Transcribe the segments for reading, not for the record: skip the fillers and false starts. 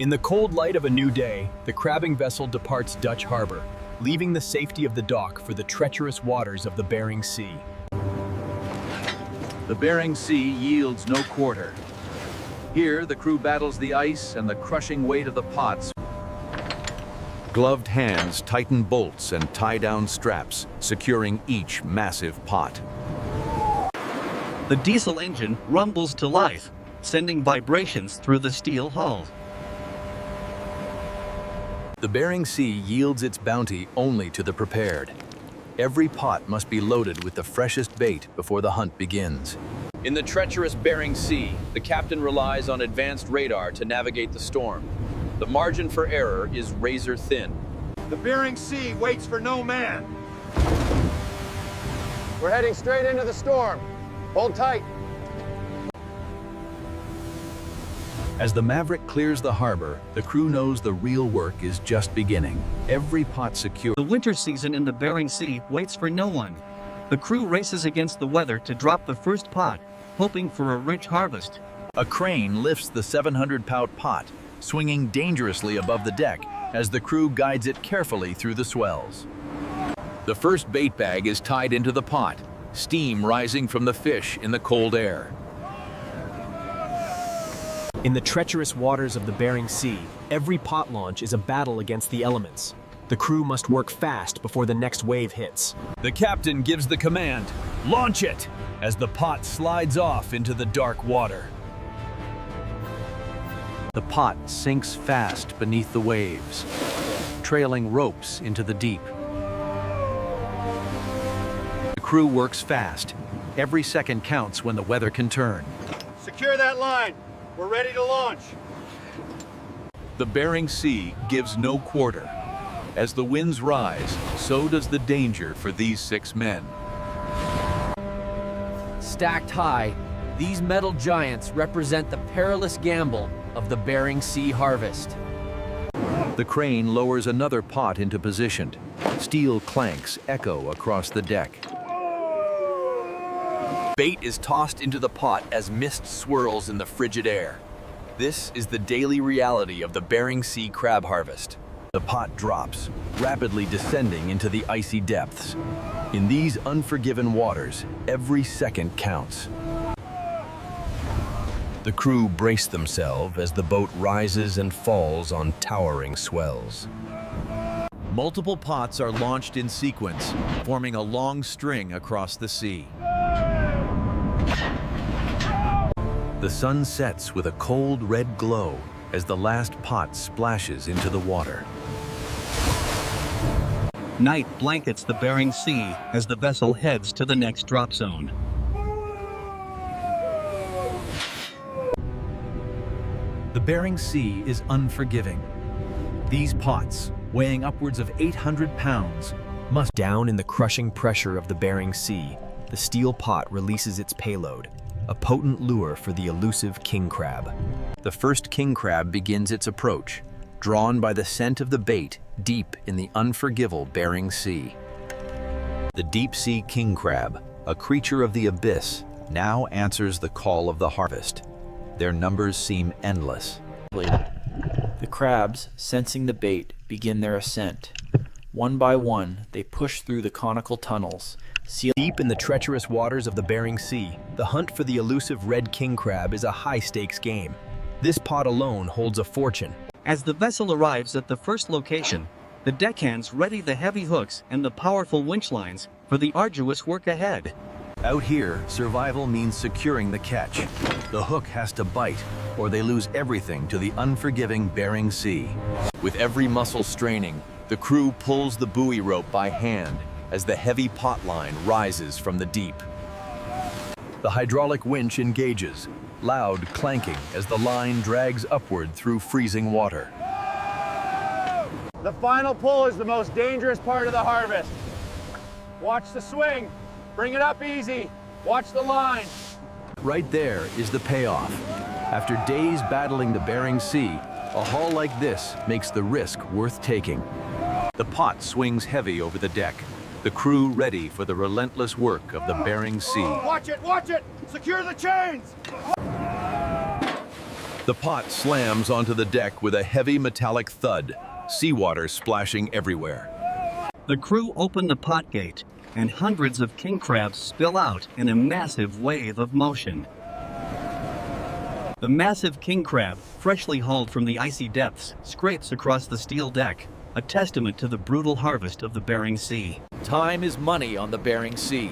In the cold light of a new day, the crabbing vessel departs Dutch harbor, leaving the safety of the dock for the treacherous waters of the Bering Sea. The Bering Sea yields no quarter. Here, the crew battles the ice and the crushing weight of the pots. Gloved hands tighten bolts and tie down straps, securing each massive pot. The diesel engine rumbles to life, sending vibrations through the steel hull. The Bering Sea yields its bounty only to the prepared. Every pot must be loaded with the freshest bait before the hunt begins. In the treacherous Bering Sea, the captain relies on advanced radar to navigate the storm. The margin for error is razor thin. The Bering Sea waits for no man. We're heading straight into the storm. Hold tight. As the Maverick clears the harbor, the crew knows the real work is just beginning. Every pot secure. The winter season in the Bering Sea waits for no one. The crew races against the weather to drop the first pot, hoping for a rich harvest. A crane lifts the 700-pound pot, swinging dangerously above the deck as the crew guides it carefully through the swells. The first bait bag is tied into the pot, steam rising from the fish in the cold air. In the treacherous waters of the Bering Sea, every pot launch is a battle against the elements. The crew must work fast before the next wave hits. The captain gives the command, "Launch it!" as the pot slides off into the dark water. The pot sinks fast beneath the waves, trailing ropes into the deep. The crew works fast. Every second counts when the weather can turn. Secure that line. We're ready to launch. The Bering Sea gives no quarter. As the winds rise, so does the danger for these 6 men. Stacked high, these metal giants represent the perilous gamble of the Bering Sea harvest. The crane lowers another pot into position. Steel clanks echo across the deck. Bait is tossed into the pot as mist swirls in the frigid air. This is the daily reality of the Bering Sea crab harvest. The pot drops, rapidly descending into the icy depths. In these unforgiving waters, every second counts. The crew brace themselves as the boat rises and falls on towering swells. Multiple pots are launched in sequence, forming a long string across the sea. The sun sets with a cold red glow as the last pot splashes into the water. Night blankets the Bering Sea as the vessel heads to the next drop zone. The Bering Sea is unforgiving. These pots, weighing upwards of 800 pounds, must Down in the crushing pressure of the Bering Sea, the steel pot releases its payload, a potent lure for the elusive king crab. The first king crab begins its approach, drawn by the scent of the bait deep in the unforgiving Bering Sea. The deep-sea king crab, a creature of the abyss, now answers the call of the harvest. Their numbers seem endless. The crabs, sensing the bait, begin their ascent. One by one, they push through the conical tunnels. Deep in the treacherous waters of the Bering Sea, the hunt for the elusive red king crab is a high-stakes game. This pot alone holds a fortune. As the vessel arrives at the first location, the deckhands ready the heavy hooks and the powerful winch lines for the arduous work ahead. Out here, survival means securing the catch. The hook has to bite, or they lose everything to the unforgiving Bering Sea. With every muscle straining, the crew pulls the buoy rope by hand as the heavy pot line rises from the deep. The hydraulic winch engages, loud clanking as the line drags upward through freezing water. The final pull is the most dangerous part of the harvest. Watch the swing. Bring it up easy. Watch the line. Right there is the payoff. After days battling the Bering Sea, a haul like this makes the risk worth taking. The pot swings heavy over the deck, the crew ready for the relentless work of the Bering Sea. Watch it, watch it! Secure the chains! The pot slams onto the deck with a heavy metallic thud, seawater splashing everywhere. The crew open the pot gate, and hundreds of king crabs spill out in a massive wave of motion. The massive king crab, freshly hauled from the icy depths, scrapes across the steel deck, a testament to the brutal harvest of the Bering Sea. Time is money on the Bering Sea.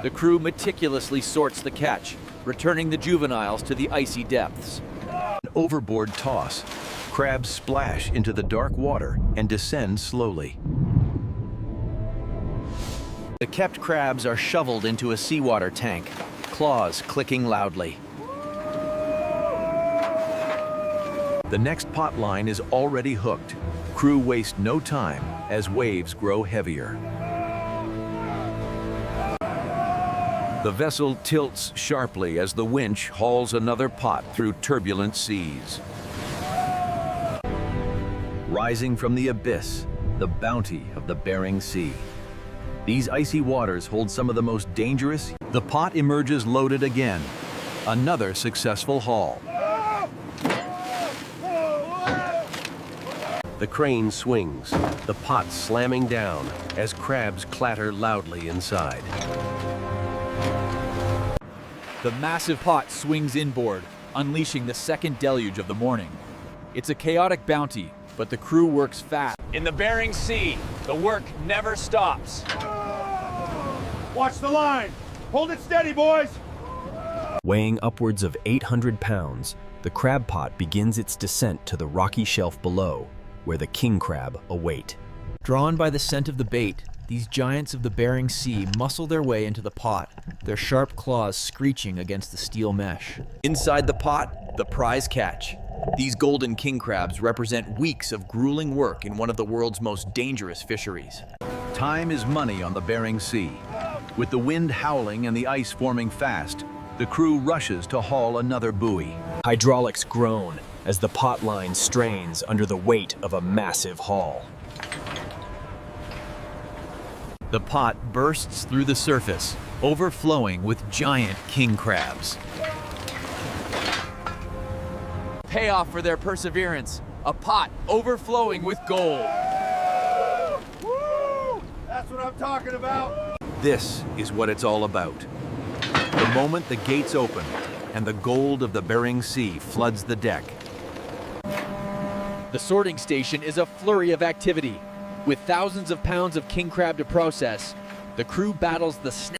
The crew meticulously sorts the catch, returning the juveniles to the icy depths. An overboard toss. Crabs splash into the dark water and descend slowly. The kept crabs are shoveled into a seawater tank, claws clicking loudly. The next pot line is already hooked. Crew waste no time as waves grow heavier. The vessel tilts sharply as the winch hauls another pot through turbulent seas. Rising from the abyss, the bounty of the Bering Sea. These icy waters hold some of the most dangerous. The pot emerges loaded again. Another successful haul. The crane swings, the pot slamming down as crabs clatter loudly inside. The massive pot swings inboard, unleashing the second deluge of the morning. It's a chaotic bounty, but the crew works fast. In the Bering Sea, the work never stops. Watch the line. Hold it steady, boys. Weighing upwards of 800 pounds, the crab pot begins its descent to the rocky shelf below, where the king crab await. Drawn by the scent of the bait, these giants of the Bering Sea muscle their way into the pot, their sharp claws screeching against the steel mesh. Inside the pot, the prize catch. These golden king crabs represent weeks of grueling work in one of the world's most dangerous fisheries. Time is money on the Bering Sea. With the wind howling and the ice forming fast, the crew rushes to haul another buoy. Hydraulics groan as the pot line strains under the weight of a massive haul. The pot bursts through the surface, overflowing with giant king crabs. Payoff for their perseverance, a pot overflowing with gold. Woo! That's what I'm talking about. This is what it's all about. The moment the gates open and the gold of the Bering Sea floods the deck. The sorting station is a flurry of activity. With thousands of pounds of king crab to process, the crew battles the snake.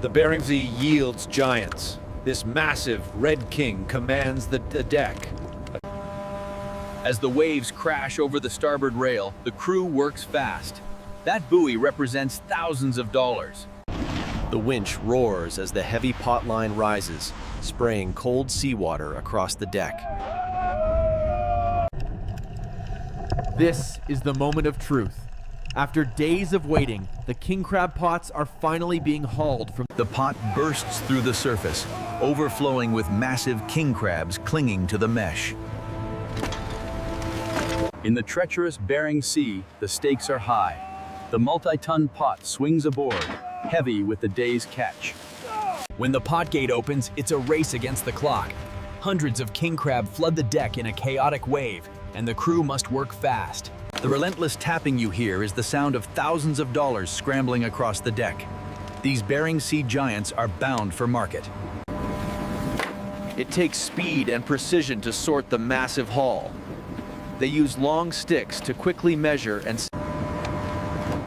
The Bering Sea yields giants. This massive red king commands the deck. As the waves crash over the starboard rail, the crew works fast. That buoy represents thousands of dollars. The winch roars as the heavy pot line rises, spraying cold seawater across the deck. This is the moment of truth. After days of waiting, the king crab pots are finally being hauled from. The pot bursts through the surface, overflowing with massive king crabs clinging to the mesh. In the treacherous Bering Sea, the stakes are high. The multi-ton pot swings aboard, heavy with the day's catch. When the pot gate opens, it's a race against the clock. Hundreds of king crab flood the deck in a chaotic wave, and the crew must work fast. The relentless tapping you hear is the sound of thousands of dollars scrambling across the deck. These Bering Sea giants are bound for market. It takes speed and precision to sort the massive haul. They use long sticks to quickly measure and.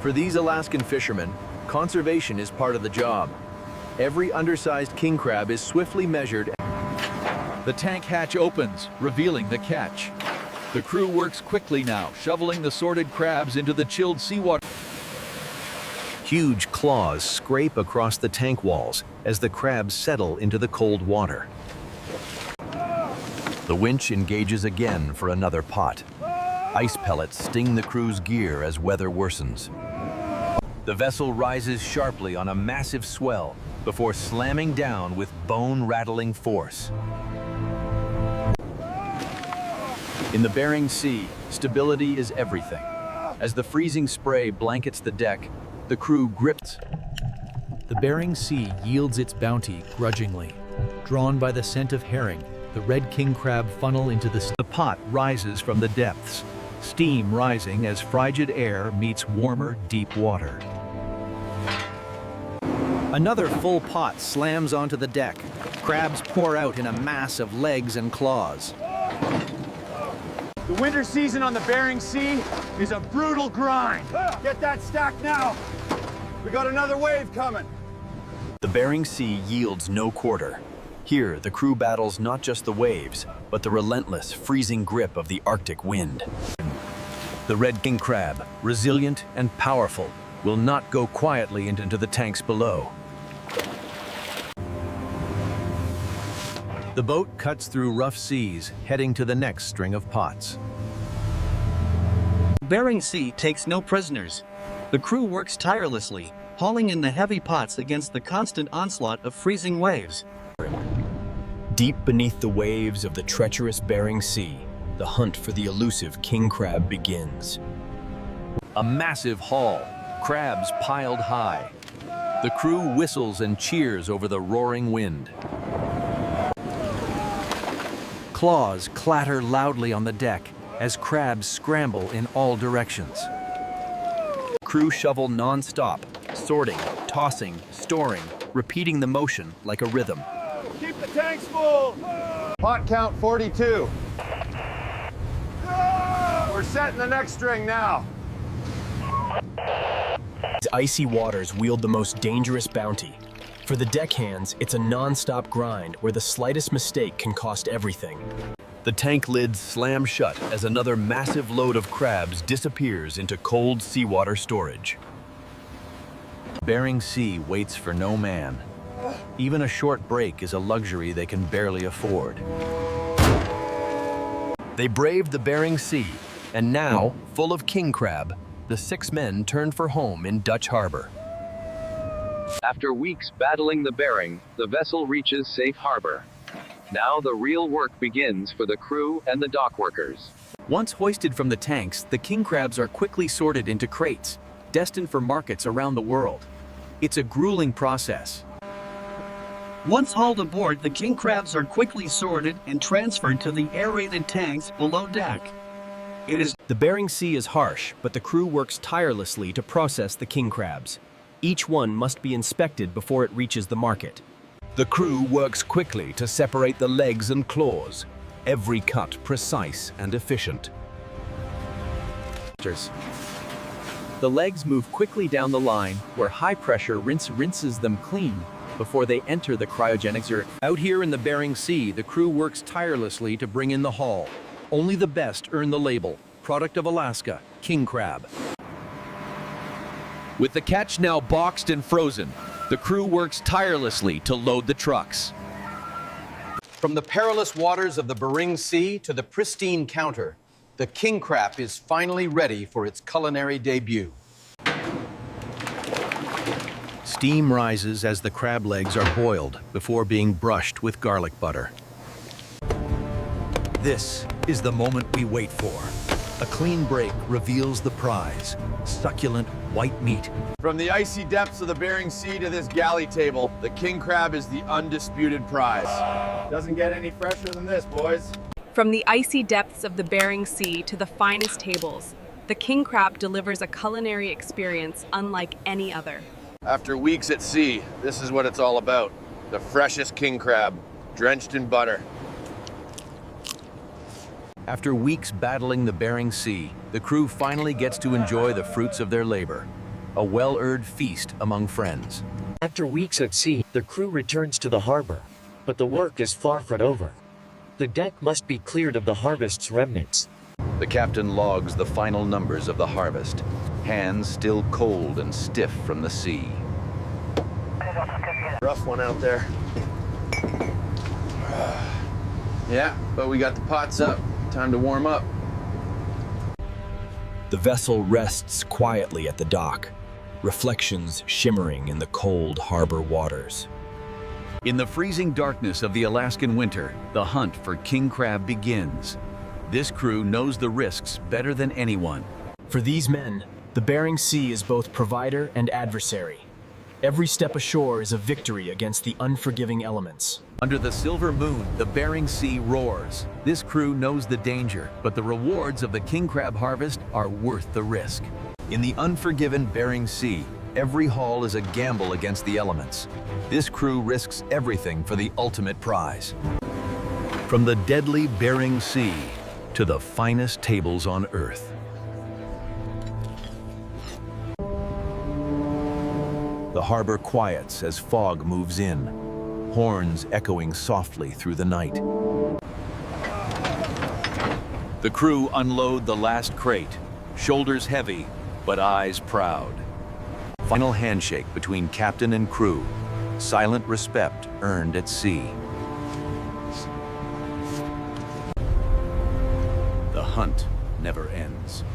For these Alaskan fishermen, conservation is part of the job. Every undersized king crab is swiftly measured. The tank hatch opens, revealing the catch. The crew works quickly now, shoveling the sorted crabs into the chilled seawater. Huge claws scrape across the tank walls as the crabs settle into the cold water. The winch engages again for another pot. Ice pellets sting the crew's gear as weather worsens. The vessel rises sharply on a massive swell before slamming down with bone-rattling force. In the Bering Sea, stability is everything. As the freezing spray blankets the deck, the crew grips. The Bering Sea yields its bounty grudgingly. Drawn by the scent of herring, the red king crab funnel into the pot rises from the depths, steam rising as frigid air meets warmer, deep water. Another full pot slams onto the deck. Crabs pour out in a mass of legs and claws. The winter season on the Bering Sea is a brutal grind. Get that stacked now. We got another wave coming. The Bering Sea yields no quarter. Here, the crew battles not just the waves, but the relentless, freezing grip of the Arctic wind. The red king crab, resilient and powerful, will not go quietly into the tanks below. The boat cuts through rough seas, heading to the next string of pots. Bering Sea takes no prisoners. The crew works tirelessly, hauling in the heavy pots against the constant onslaught of freezing waves. Deep beneath the waves of the treacherous Bering Sea, the hunt for the elusive king crab begins. A massive haul, crabs piled high. The crew whistles and cheers over the roaring wind. Claws clatter loudly on the deck as crabs scramble in all directions. Crew shovel non-stop, sorting, tossing, storing, repeating the motion like a rhythm. Keep the tanks full. Pot count 42. We're setting the next string now. These icy waters wield the most dangerous bounty. For the deckhands, it's a non-stop grind where the slightest mistake can cost everything. The tank lids slam shut as another massive load of crabs disappears into cold seawater storage. Bering Sea waits for no man. Even a short break is a luxury they can barely afford. They braved the Bering Sea, and now, full of king crab, the 6 men turn for home in Dutch Harbor. After weeks battling the Bering, the vessel reaches safe harbor. Now the real work begins for the crew and the dock workers. Once hoisted from the tanks, the king crabs are quickly sorted into crates, destined for markets around the world. It's a grueling process. Once hauled aboard, the king crabs are quickly sorted and transferred to the aerated tanks below deck. The Bering Sea is harsh, but the crew works tirelessly to process the king crabs. Each one must be inspected before it reaches the market. The crew works quickly to separate the legs and claws, every cut precise and efficient. The legs move quickly down the line, where high-pressure rinses them clean before they enter the cryogenic zero. Out here in the Bering Sea, the crew works tirelessly to bring in the haul. Only the best earn the label, product of Alaska, king crab. With the catch now boxed and frozen, the crew works tirelessly to load the trucks. From the perilous waters of the Bering Sea to the pristine counter, the king crab is finally ready for its culinary debut. Steam rises as the crab legs are boiled before being brushed with garlic butter. This is the moment we wait for. A clean break reveals the prize, succulent white meat. From the icy depths of the Bering Sea to this galley table, the king crab is the undisputed prize. Doesn't get any fresher than this, boys. From the icy depths of the Bering Sea to the finest tables, the king crab delivers a culinary experience unlike any other. After weeks at sea, this is what it's all about. The freshest king crab, drenched in butter. After weeks battling the Bering Sea, the crew finally gets to enjoy the fruits of their labor. A well-earned feast among friends. After weeks at sea, the crew returns to the harbor, but the work is far from over. The deck must be cleared of the harvest's remnants. The captain logs the final numbers of the harvest, hands still cold and stiff from the sea. Rough one out there. Yeah, but we got the pots up. Time to warm up. The vessel rests quietly at the dock, reflections shimmering in the cold harbor waters. In the freezing darkness of the Alaskan winter, the hunt for king crab begins. This crew knows the risks better than anyone. For these men, the Bering Sea is both provider and adversary. Every step ashore is a victory against the unforgiving elements. Under the silver moon, the Bering Sea roars. This crew knows the danger, but the rewards of the king crab harvest are worth the risk. In the unforgiven Bering Sea, every haul is a gamble against the elements. This crew risks everything for the ultimate prize. From the deadly Bering Sea to the finest tables on Earth. The harbor quiets as fog moves in, horns echoing softly through the night. The crew unload the last crate, shoulders heavy, but eyes proud. Final handshake between captain and crew, silent respect earned at sea. The hunt never ends.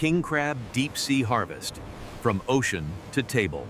King crab deep sea harvest, from ocean to table.